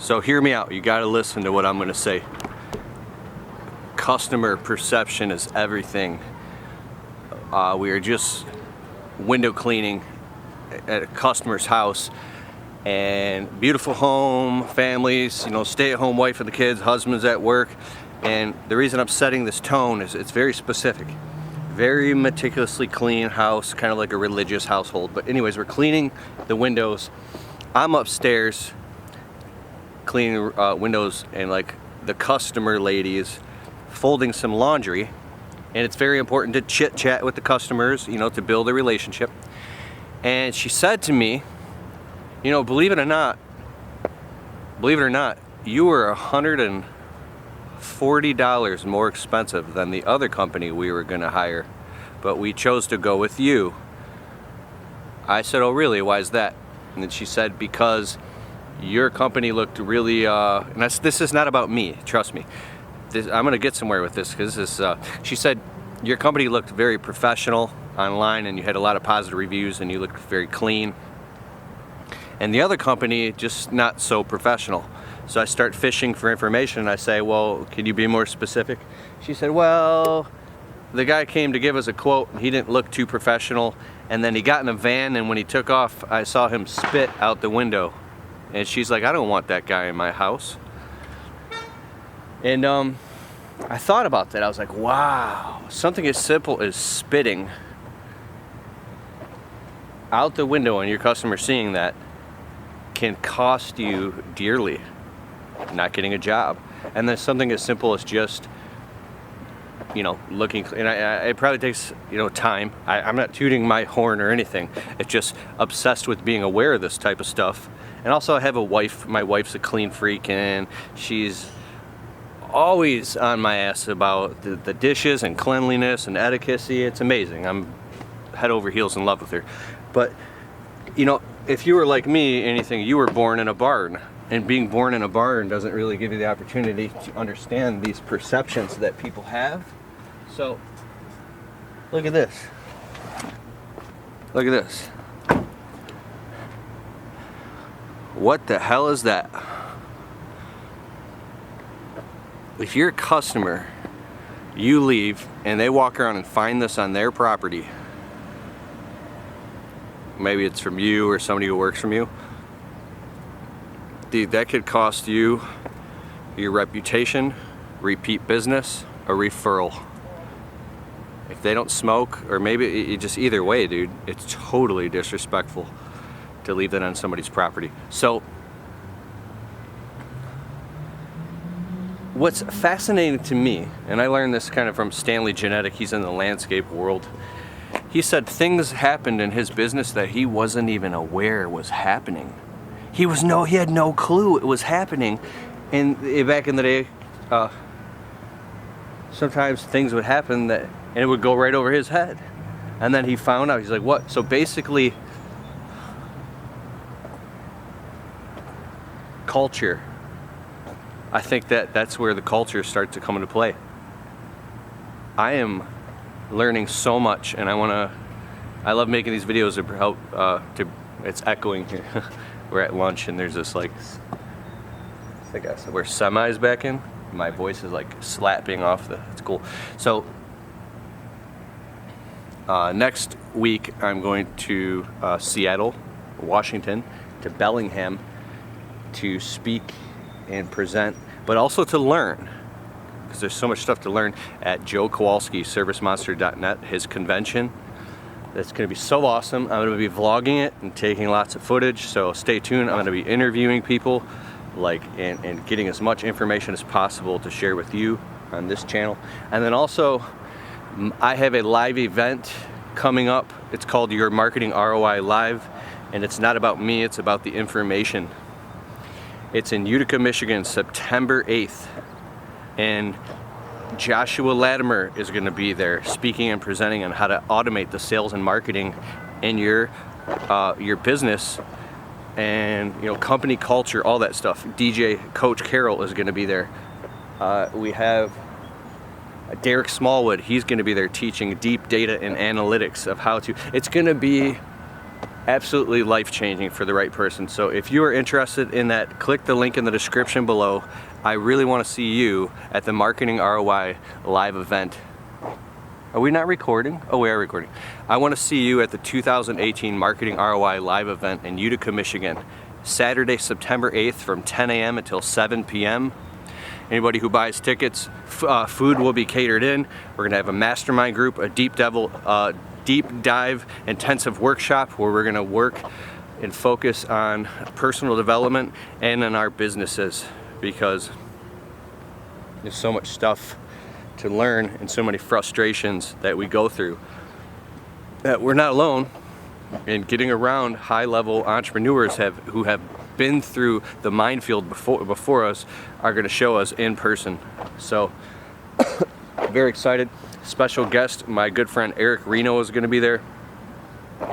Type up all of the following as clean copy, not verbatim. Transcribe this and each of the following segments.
So hear me out, you gotta listen to what I'm gonna say. Customer perception is everything. We are just window cleaning at a customer's house, and beautiful home, families, you know, stay-at-home wife and the kids, husband's at work, and the reason I'm setting this tone is it's very specific. Very meticulously clean house, kind of like a religious household. But anyways, we're cleaning the windows. I'm upstairs cleaning windows, and like the customer lady is folding some laundry, and it's very important to chit chat with the customers, you know, to build a relationship. And she said to me, you know, believe it or not, you were $140 more expensive than the other company we were gonna hire, but we chose to go with you. I said, oh really, why is that? And then she said, because your company looked really, and this is not about me, trust me. I'm gonna get somewhere with this, because this is, she said, your company looked very professional online, and you had a lot of positive reviews, and you looked very clean. And the other company, just not so professional. So I start fishing for information, and I say, well, can you be more specific? She said, well, the guy came to give us a quote, and he didn't look too professional, and then he got in a van, and when he took off, I saw him spit out the window. And she's like, I don't want that guy in my house. And I thought about that. I was like, wow, something as simple as spitting out the window and your customer seeing that can cost you dearly, not getting a job. And then something as simple as just, you know, looking, and it probably takes, you know, time. I'm not tooting my horn or anything. It's just obsessed with being aware of this type of stuff. And also I have a wife, my wife's a clean freak, and she's always on my ass about the dishes and cleanliness and etiquette. It's amazing. I'm head over heels in love with her. But, you know, if you were like me, anything, you were born in a barn. And being born in a barn doesn't really give you the opportunity to understand these perceptions that people have. So, look at this. Look at this. What the hell is that? If you're a customer, you leave, and they walk around and find this on their property, maybe it's from you or somebody who works from you, dude, that could cost you your reputation, repeat business, a referral. If they don't smoke, or maybe just either way, dude, it's totally disrespectful to leave that on somebody's property. So what's fascinating to me, and I learned this kind of from Stanley Genetic, he's in the landscape world. He said things happened in his business that he wasn't even aware was happening. He had no clue it was happening. And back in the day, sometimes things would happen and it would go right over his head. And then he found out, he's like, what? So basically, culture. I think that's where the culture starts to come into play. I am learning so much, and I love making these videos to help, it's echoing here. We're at lunch, and there's this like I guess we're semis back in. My voice is like slapping off it's cool. So next week I'm going to Seattle, Washington, to Bellingham to speak and present, but also to learn, because there's so much stuff to learn at Joe Kowalski, ServiceMonster.net, his convention. That's going to be so awesome. I'm going to be vlogging it and taking lots of footage, so stay tuned. I'm going to be interviewing people, and getting as much information as possible to share with you on this channel. And then also, I have a live event coming up. It's called Your Marketing ROI Live, and it's not about me, it's about the information. It's in Utica, Michigan, September 8th, and Joshua Latimer is going to be there speaking and presenting on how to automate the sales and marketing in your business, and you know, company culture, all that stuff. DJ Coach Carroll is going to be there. We have Derek Smallwood. He's going to be there teaching deep data and analytics of how to. It's going to be absolutely life-changing for the right person. So if you are interested in that, click the link in the description below. I really want to see you at the Marketing ROI live event. Are we not recording? Oh, we are recording. I want to see you at the 2018 Marketing ROI live event in Utica, Michigan. Saturday, September 8th from 10 a.m. until 7 p.m. Anybody who buys tickets, food will be catered in. We're gonna have a mastermind group, a deep dive intensive workshop where we're gonna work and focus on personal development and in our businesses, because there's so much stuff to learn and so many frustrations that we go through that we're not alone. And getting around high-level entrepreneurs who have been through the minefield before us are going to show us in person. So very excited. Special guest, my good friend Eric Reno is going to be there,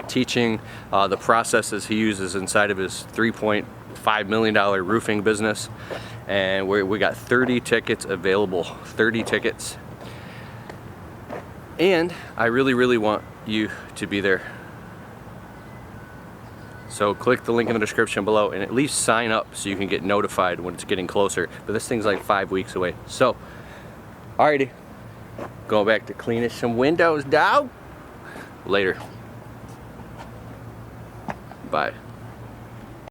teaching the processes he uses inside of his $3.5 million roofing business. And we got 30 tickets available, 30 tickets. And I really want you to be there. So click the link in the description below and at least sign up so you can get notified when it's getting closer. But this thing's like 5 weeks away. So, alrighty. Going back to cleaning some windows, dog. Later. Bye.